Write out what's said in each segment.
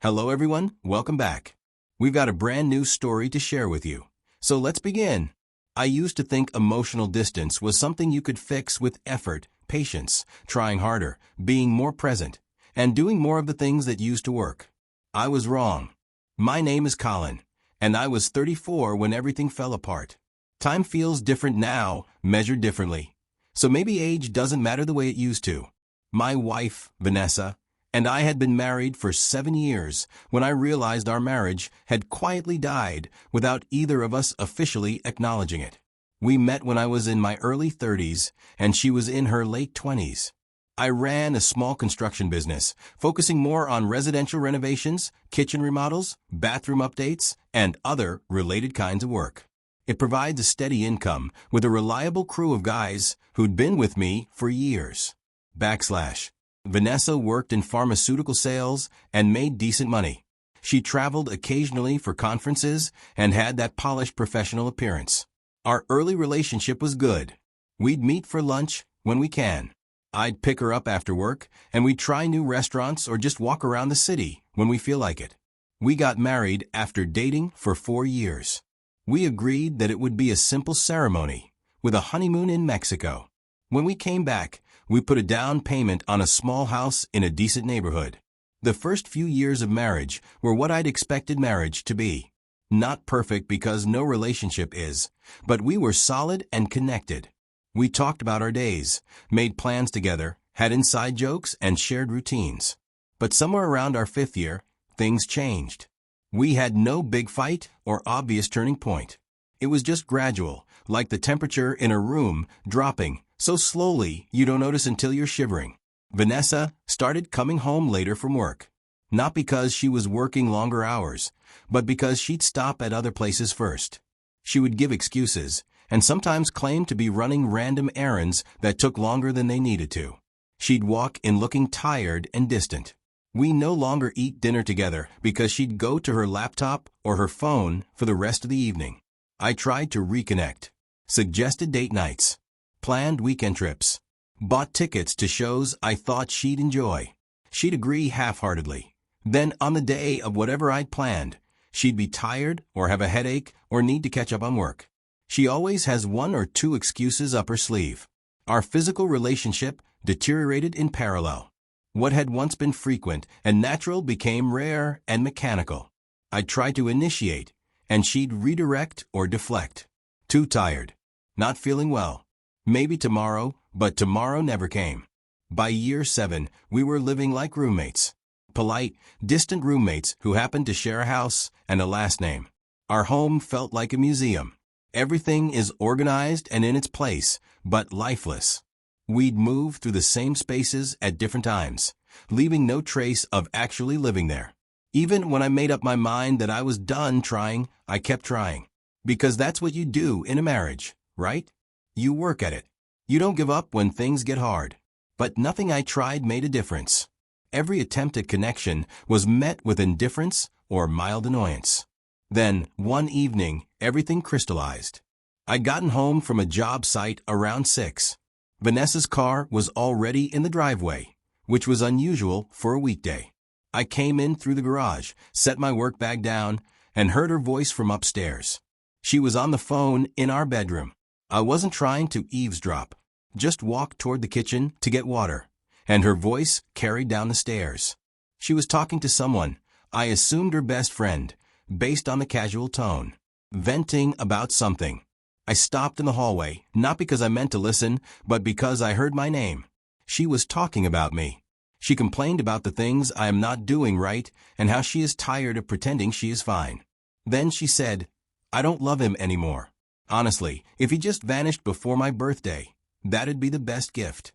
Hello everyone, welcome back. We've got a brand new story to share with you. So let's begin. I used to think emotional distance was something you could fix with effort, patience, trying harder, being more present, and doing more of the things that used to work. I was wrong. My name is Colin, and I was 34 when everything fell apart. Time feels different now, measured differently. So maybe age doesn't matter the way it used to. My wife, Vanessa, and I had been married for 7 years when I realized our marriage had quietly died without either of us officially acknowledging it. We met when I was in my early 30s and she was in her late 20s. I ran a small construction business, focusing more on residential renovations, kitchen remodels, bathroom updates, and other related kinds of work. It provides a steady income with a reliable crew of guys who'd been with me for years. Vanessa worked in pharmaceutical sales and made decent money. She traveled occasionally for conferences and had that polished professional appearance. Our early relationship was good. We'd meet for lunch when we can. I'd pick her up after work, and we'd try new restaurants or just walk around the city when we feel like it. We got married after dating for 4 years. We agreed that it would be a simple ceremony, with a honeymoon in Mexico. When we came back, we put a down payment on a small house in a decent neighborhood. The first few years of marriage were what I'd expected marriage to be. Not perfect because no relationship is, but we were solid and connected. We talked about our days, made plans together, had inside jokes, and shared routines. But somewhere around our 5th year, things changed. We had no big fight or obvious turning point. It was just gradual, like the temperature in a room dropping so slowly you don't notice until you're shivering. Vanessa started coming home later from work. Not because she was working longer hours, but because she'd stop at other places first. She would give excuses, and sometimes claim to be running random errands that took longer than they needed to. She'd walk in looking tired and distant. We no longer eat dinner together because she'd go to her laptop or her phone for the rest of the evening. I tried to reconnect, suggested date nights, planned weekend trips, bought tickets to shows I thought she'd enjoy. She'd agree half-heartedly. Then, on the day of whatever I'd planned, she'd be tired or have a headache or need to catch up on work. She always has 1 or 2 excuses up her sleeve. Our physical relationship deteriorated in parallel. What had once been frequent and natural became rare and mechanical. I'd try to initiate, and she'd redirect or deflect. Too tired. Not feeling well. Maybe tomorrow, but tomorrow never came. By year 7, we were living like roommates. Polite, distant roommates who happened to share a house and a last name. Our home felt like a museum. Everything is organized and in its place, but lifeless. We'd move through the same spaces at different times, leaving no trace of actually living there. Even when I made up my mind that I was done trying, I kept trying. Because that's what you do in a marriage, right? You work at it. You don't give up when things get hard. But nothing I tried made a difference. Every attempt at connection was met with indifference or mild annoyance. Then, one evening, everything crystallized. I'd gotten home from a job site around 6. Vanessa's car was already in the driveway, which was unusual for a weekday. I came in through the garage, set my work bag down, and heard her voice from upstairs. She was on the phone in our bedroom. I wasn't trying to eavesdrop, just walked toward the kitchen to get water, and her voice carried down the stairs. She was talking to someone, I assumed her best friend, based on the casual tone, venting about something. I stopped in the hallway, not because I meant to listen, but because I heard my name. She was talking about me. She complained about the things I am not doing right and how she is tired of pretending she is fine. Then she said, I don't love him anymore. Honestly, if he just vanished before my birthday, that'd be the best gift.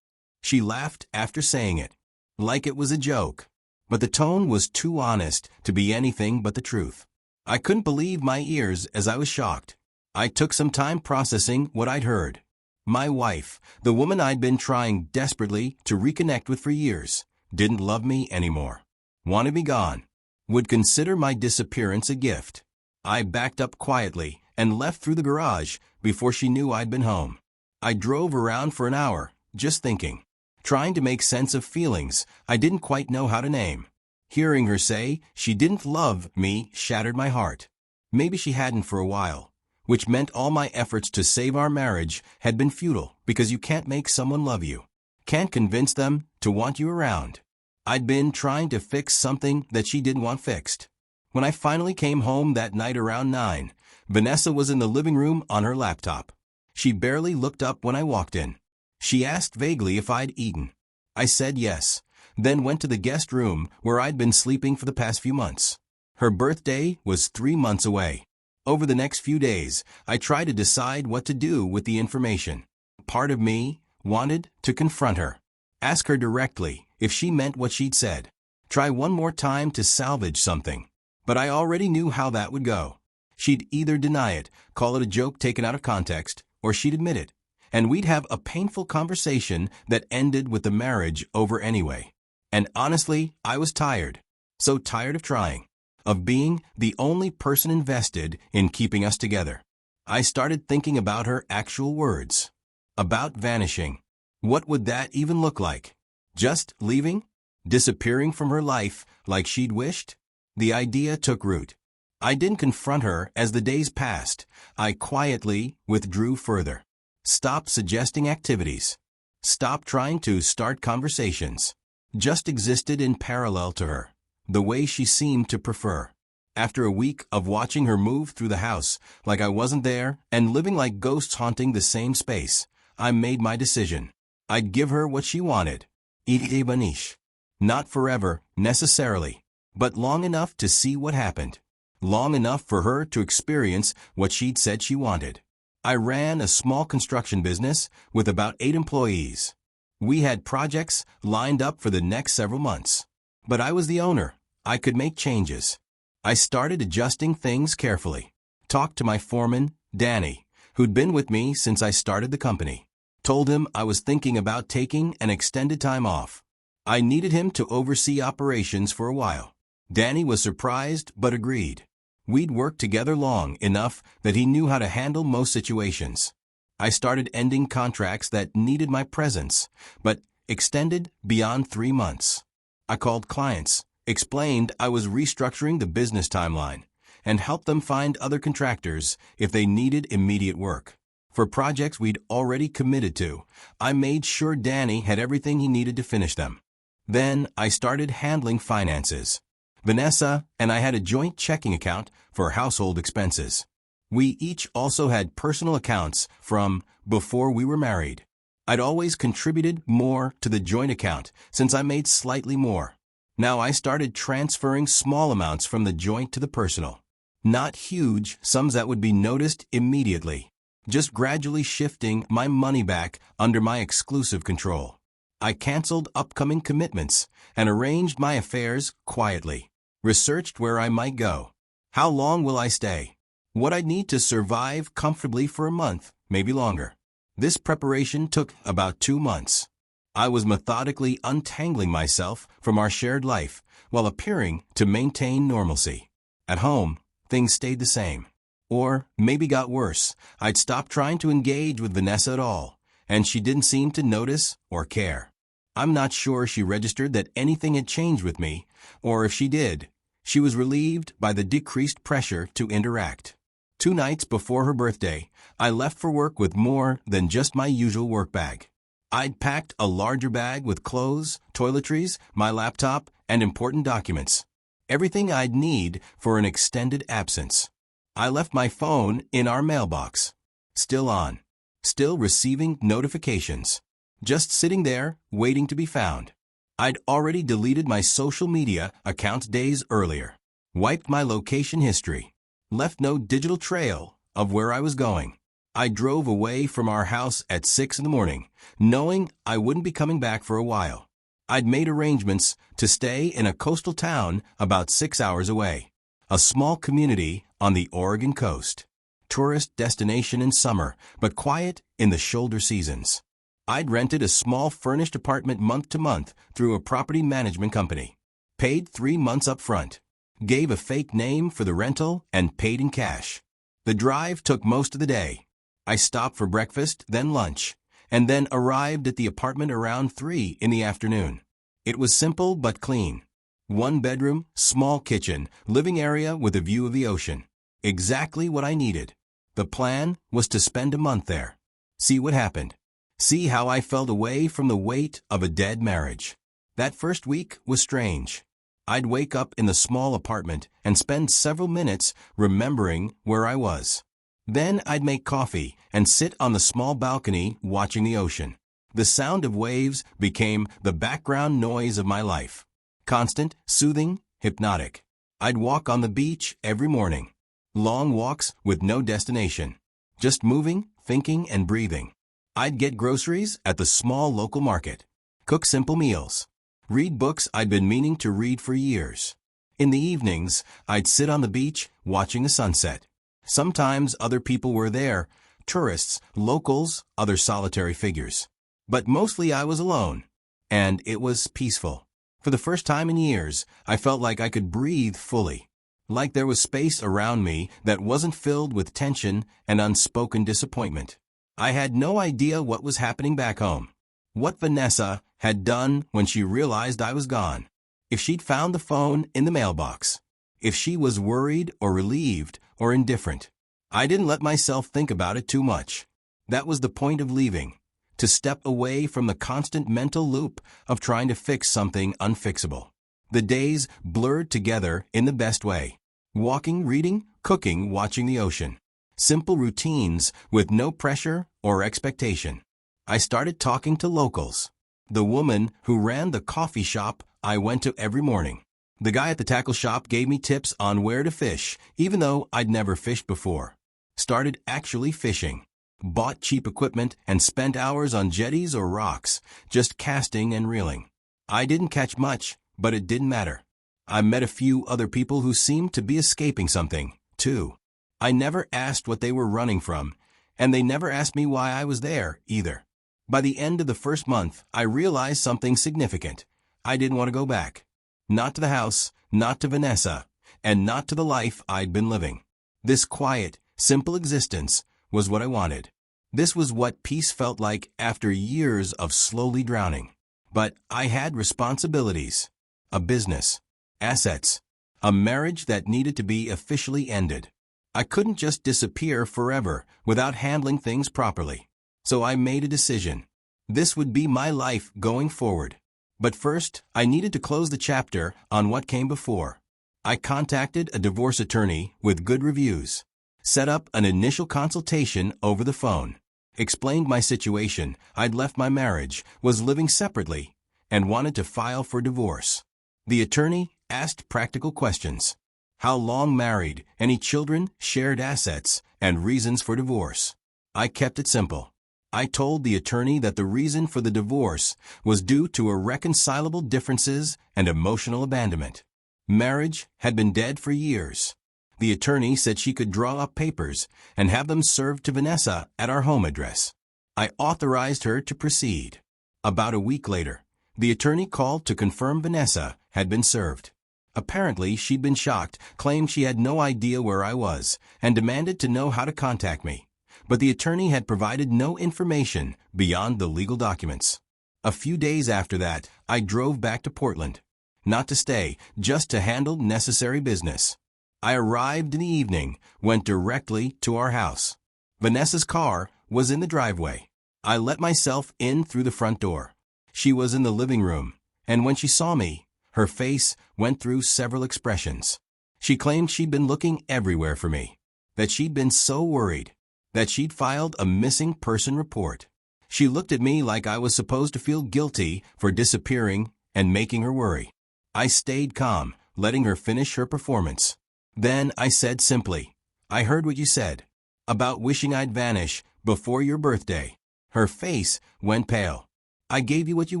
She laughed after saying it, like it was a joke. But the tone was too honest to be anything but the truth. I couldn't believe my ears as I was shocked. I took some time processing what I'd heard. My wife, the woman I'd been trying desperately to reconnect with for years, didn't love me anymore. Wanted me gone. Would consider my disappearance a gift. I backed up quietly and left through the garage before she knew I'd been home. I drove around for an hour, just thinking, trying to make sense of feelings I didn't quite know how to name. Hearing her say she didn't love me shattered my heart. Maybe she hadn't for a while, which meant all my efforts to save our marriage had been futile because you can't make someone love you. Can't convince them to want you around. I'd been trying to fix something that she didn't want fixed. When I finally came home that night around 9, Vanessa was in the living room on her laptop. She barely looked up when I walked in. She asked vaguely if I'd eaten. I said yes, then went to the guest room where I'd been sleeping for the past few months. Her birthday was 3 months away. Over the next few days, I tried to decide what to do with the information. Part of me wanted to confront her. Ask her directly if she meant what she'd said. Try one more time to salvage something. But I already knew how that would go. She'd either deny it, call it a joke taken out of context, or she'd admit it. And we'd have a painful conversation that ended with the marriage over anyway. And honestly, I was tired. So tired of trying. Of being the only person invested in keeping us together. I started thinking about her actual words. About vanishing. What would that even look like? Just leaving? Disappearing from her life like she'd wished? The idea took root. I didn't confront her as the days passed. I quietly withdrew further. Stopped suggesting activities. Stopped trying to start conversations. Just existed in parallel to her, the way she seemed to prefer. After a week of watching her move through the house like I wasn't there and living like ghosts haunting the same space, I made my decision. I'd give her what she wanted. Ite banish. Not forever, necessarily, but long enough to see what happened. Long enough for her to experience what she'd said she wanted. I ran a small construction business with about 8 employees. We had projects lined up for the next several months. But I was the owner. I could make changes. I started adjusting things carefully. Talked to my foreman, Danny, who'd been with me since I started the company. Told him I was thinking about taking an extended time off. I needed him to oversee operations for a while. Danny was surprised but agreed. We'd worked together long enough that he knew how to handle most situations. I started ending contracts that needed my presence, but extended beyond 3 months. I called clients, explained I was restructuring the business timeline, and helped them find other contractors if they needed immediate work. For projects we'd already committed to, I made sure Danny had everything he needed to finish them. Then I started handling finances. Vanessa and I had a joint checking account for household expenses. We each also had personal accounts from before we were married. I'd always contributed more to the joint account since I made slightly more. Now I started transferring small amounts from the joint to the personal. Not huge sums that would be noticed immediately. Just gradually shifting my money back under my exclusive control. I canceled upcoming commitments and arranged my affairs quietly. Researched where I might go. How long will I stay? What I'd need to survive comfortably for a month, maybe longer. This preparation took about 2 months. I was methodically untangling myself from our shared life while appearing to maintain normalcy. At home, things stayed the same. Or maybe got worse. I'd stopped trying to engage with Vanessa at all, and she didn't seem to notice or care. I'm not sure she registered that anything had changed with me, or if she did, she was relieved by the decreased pressure to interact. 2 nights before her birthday, I left for work with more than just my usual work bag. I'd packed a larger bag with clothes, toiletries, my laptop, and important documents. Everything I'd need for an extended absence. I left my phone in our mailbox. Still on. Still receiving notifications. Just sitting there, waiting to be found. I'd already deleted my social media accounts days earlier. Wiped my location history. Left no digital trail of where I was going. I drove away from our house at 6 in the morning, knowing I wouldn't be coming back for a while. I'd made arrangements to stay in a coastal town about 6 hours away. A small community on the Oregon coast. Tourist destination in summer, but quiet in the shoulder seasons. I'd rented a small furnished apartment month to month through a property management company. Paid 3 months up front. Gave a fake name for the rental and paid in cash. The drive took most of the day. I stopped for breakfast, then lunch, and then arrived at the apartment around 3 in the afternoon. It was simple but clean. One bedroom, small kitchen, living area with a view of the ocean. Exactly what I needed. The plan was to spend a month there. See what happened. See how I felt away from the weight of a dead marriage. That first week was strange. I'd wake up in the small apartment and spend several minutes remembering where I was. Then I'd make coffee and sit on the small balcony watching the ocean. The sound of waves became the background noise of my life. Constant, soothing, hypnotic. I'd walk on the beach every morning. Long walks with no destination. Just moving, thinking, and breathing. I'd get groceries at the small local market. Cook simple meals. Read books I'd been meaning to read for years. In the evenings, I'd sit on the beach watching the sunset. Sometimes other people were there, tourists, locals, other solitary figures. But mostly I was alone. And it was peaceful. For the first time in years, I felt like I could breathe fully. Like there was space around me that wasn't filled with tension and unspoken disappointment. I had no idea what was happening back home. What Vanessa had done when she realized I was gone. If she'd found the phone in the mailbox. If she was worried or relieved or indifferent. I didn't let myself think about it too much. That was the point of leaving. To step away from the constant mental loop of trying to fix something unfixable. The days blurred together in the best way. Walking, reading, cooking, watching the ocean. Simple routines with no pressure or expectation. I started talking to locals. The woman who ran the coffee shop I went to every morning. The guy at the tackle shop gave me tips on where to fish, even though I'd never fished before. Started actually fishing. Bought cheap equipment and spent hours on jetties or rocks, just casting and reeling. I didn't catch much, but it didn't matter. I met a few other people who seemed to be escaping something, too. I never asked what they were running from, and they never asked me why I was there, either. By the end of the first month, I realized something significant. I didn't want to go back. Not to the house, not to Vanessa, and not to the life I'd been living. This quiet, simple existence was what I wanted. This was what peace felt like after years of slowly drowning. But I had responsibilities. A business. Assets. A marriage that needed to be officially ended. I couldn't just disappear forever without handling things properly. So I made a decision. This would be my life going forward. But first, I needed to close the chapter on what came before. I contacted a divorce attorney with good reviews. Set up an initial consultation over the phone. Explained my situation. I'd left my marriage, was living separately, and wanted to file for divorce. The attorney asked practical questions. How long married, any children, shared assets, and reasons for divorce. I kept it simple. I told the attorney that the reason for the divorce was due to irreconcilable differences and emotional abandonment. Marriage had been dead for years. The attorney said she could draw up papers and have them served to Vanessa at our home address. I authorized her to proceed. About a week later, the attorney called to confirm Vanessa had been served. Apparently, she'd been shocked, claimed she had no idea where I was, and demanded to know how to contact me. But the attorney had provided no information beyond the legal documents. A few days after that, I drove back to Portland. Not to stay, just to handle necessary business. I arrived in the evening, went directly to our house. Vanessa's car was in the driveway. I let myself in through the front door. She was in the living room, and when she saw me, her face went through several expressions. She claimed she'd been looking everywhere for me, that she'd been so worried, that she'd filed a missing person report. She looked at me like I was supposed to feel guilty for disappearing and making her worry. I stayed calm, letting her finish her performance. Then I said simply, "I heard what you said, about wishing I'd vanish before your birthday." Her face went pale. "I gave you what you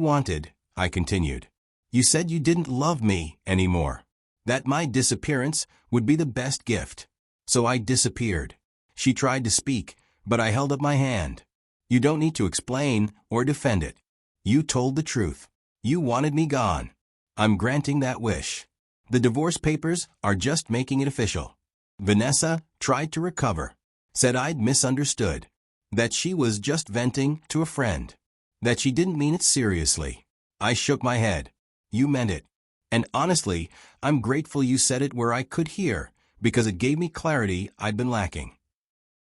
wanted," I continued. "You said you didn't love me anymore, that my disappearance would be the best gift. So I disappeared." She tried to speak, but I held up my hand. "You don't need to explain or defend it. You told the truth. You wanted me gone. I'm granting that wish. The divorce papers are just making it official." Vanessa tried to recover, said I'd misunderstood, that she was just venting to a friend, that she didn't mean it seriously. I shook my head. "You meant it. And honestly, I'm grateful you said it where I could hear, because it gave me clarity I'd been lacking.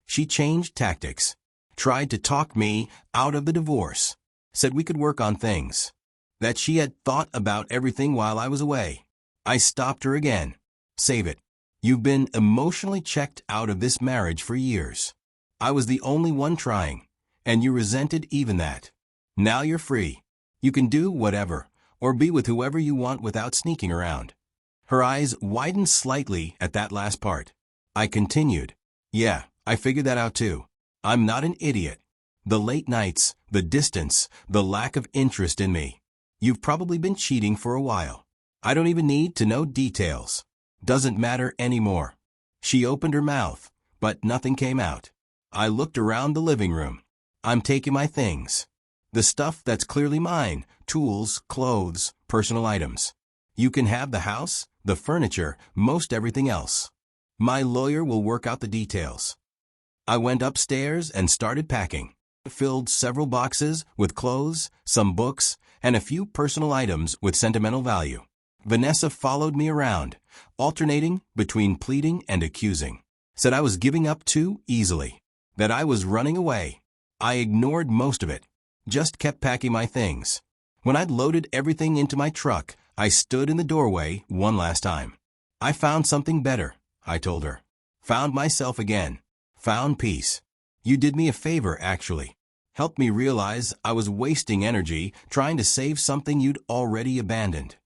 She changed tactics, tried to talk me out of the divorce, said we could work on things, that she had thought about everything while I was away. I stopped her again. Save it. You've been emotionally checked out of this marriage for years. I was the only one trying, and you resented even that. Now you're free. You can do whatever, or be with whoever you want without sneaking around. Her eyes widened slightly at that last part. I continued. Yeah, I figured that out too. I'm not an idiot. The late nights, the distance, the lack of interest in me. You've probably been cheating for a while. I don't even need to know details. Doesn't matter anymore. She opened her mouth, but nothing came out. I looked around the living room. I'm taking my things. The stuff that's clearly mine, tools, clothes, personal items. You can have the house, the furniture, most everything else. My lawyer will work out the details. I went upstairs and started packing. Filled several boxes with clothes, some books, and a few personal items with sentimental value. Vanessa followed me around, alternating between pleading and accusing. Said I was giving up too easily, that I was running away. I ignored most of it, just kept packing my things. When I'd loaded everything into my truck, I stood in the doorway one last time. I found something better, I told her. Found myself again. Found peace. You did me a favor, actually. Helped me realize I was wasting energy trying to save something you'd already abandoned.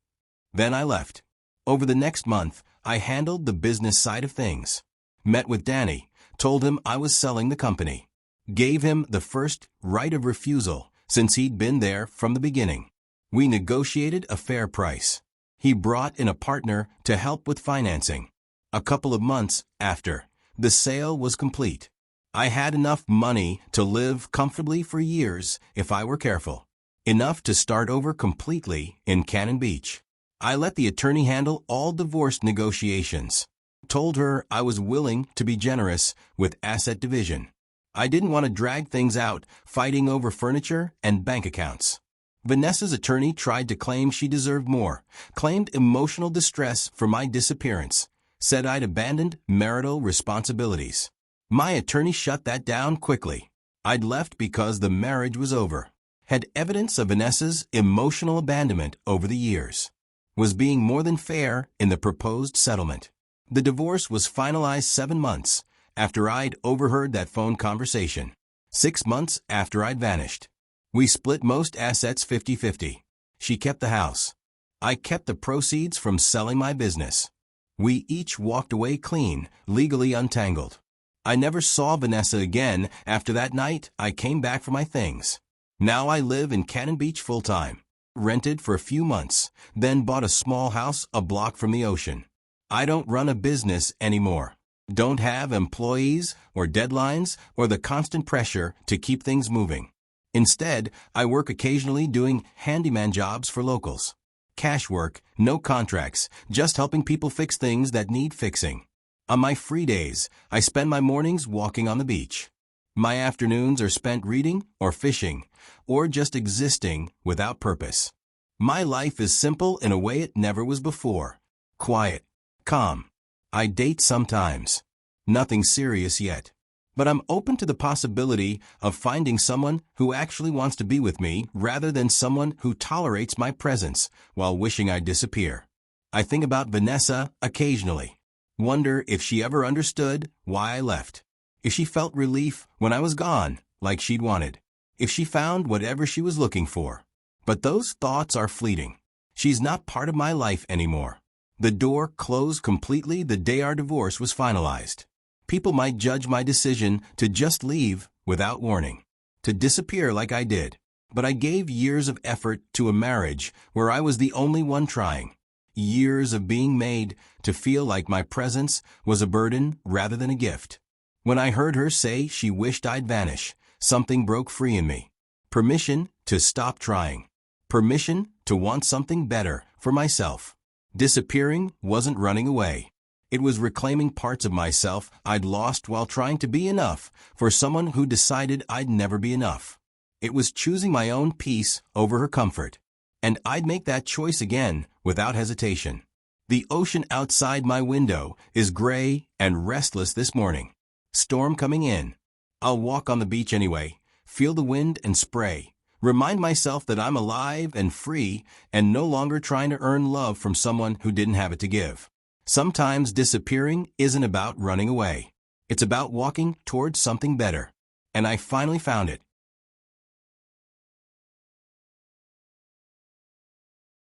Then I left. Over the next month, I handled the business side of things. Met with Danny, told him I was selling the company. Gave him the first right of refusal, since he'd been there from the beginning. We negotiated a fair price. He brought in a partner to help with financing. A couple of months after, the sale was complete. I had enough money to live comfortably for years if I were careful. Enough to start over completely in Cannon Beach. I let the attorney handle all divorce negotiations. Told her I was willing to be generous with asset division. I didn't want to drag things out, fighting over furniture and bank accounts. Vanessa's attorney tried to claim she deserved more, claimed emotional distress for my disappearance, said I'd abandoned marital responsibilities. My attorney shut that down quickly. I'd left because the marriage was over. Had evidence of Vanessa's emotional abandonment over the years. Was being more than fair in the proposed settlement. The divorce was finalized 7 months after I'd overheard that phone conversation. 6 months after I'd vanished. We split most assets 50-50. She kept the house. I kept the proceeds from selling my business. We each walked away clean, legally untangled. I never saw Vanessa again after that night I came back for my things. Now I live in Cannon Beach full-time. Rented for a few months, then bought a small house a block from the ocean. I don't run a business anymore. Don't have employees or deadlines or the constant pressure to keep things moving. Instead, I work occasionally doing handyman jobs for locals. Cash work, no contracts, just helping people fix things that need fixing. On my free days, I spend my mornings walking on the beach. My afternoons are spent reading or fishing, or just existing without purpose. My life is simple in a way it never was before. Quiet, calm. I date sometimes. Nothing serious yet. But I'm open to the possibility of finding someone who actually wants to be with me rather than someone who tolerates my presence while wishing I'd disappear. I think about Vanessa occasionally. Wonder if she ever understood why I left. If she felt relief when I was gone, like she'd wanted. If she found whatever she was looking for. But those thoughts are fleeting. She's not part of my life anymore. The door closed completely the day our divorce was finalized. People might judge my decision to just leave without warning. To disappear like I did. But I gave years of effort to a marriage where I was the only one trying. Years of being made to feel like my presence was a burden rather than a gift. When I heard her say she wished I'd vanish, something broke free in me. Permission to stop trying. Permission to want something better for myself. Disappearing wasn't running away. It was reclaiming parts of myself I'd lost while trying to be enough for someone who decided I'd never be enough. It was choosing my own peace over her comfort. And I'd make that choice again without hesitation. The ocean outside my window is gray and restless this morning. Storm coming in. I'll walk on the beach anyway, feel the wind and spray, remind myself that I'm alive and free and no longer trying to earn love from someone who didn't have it to give. Sometimes disappearing isn't about running away. It's about walking towards something better. And I finally found it.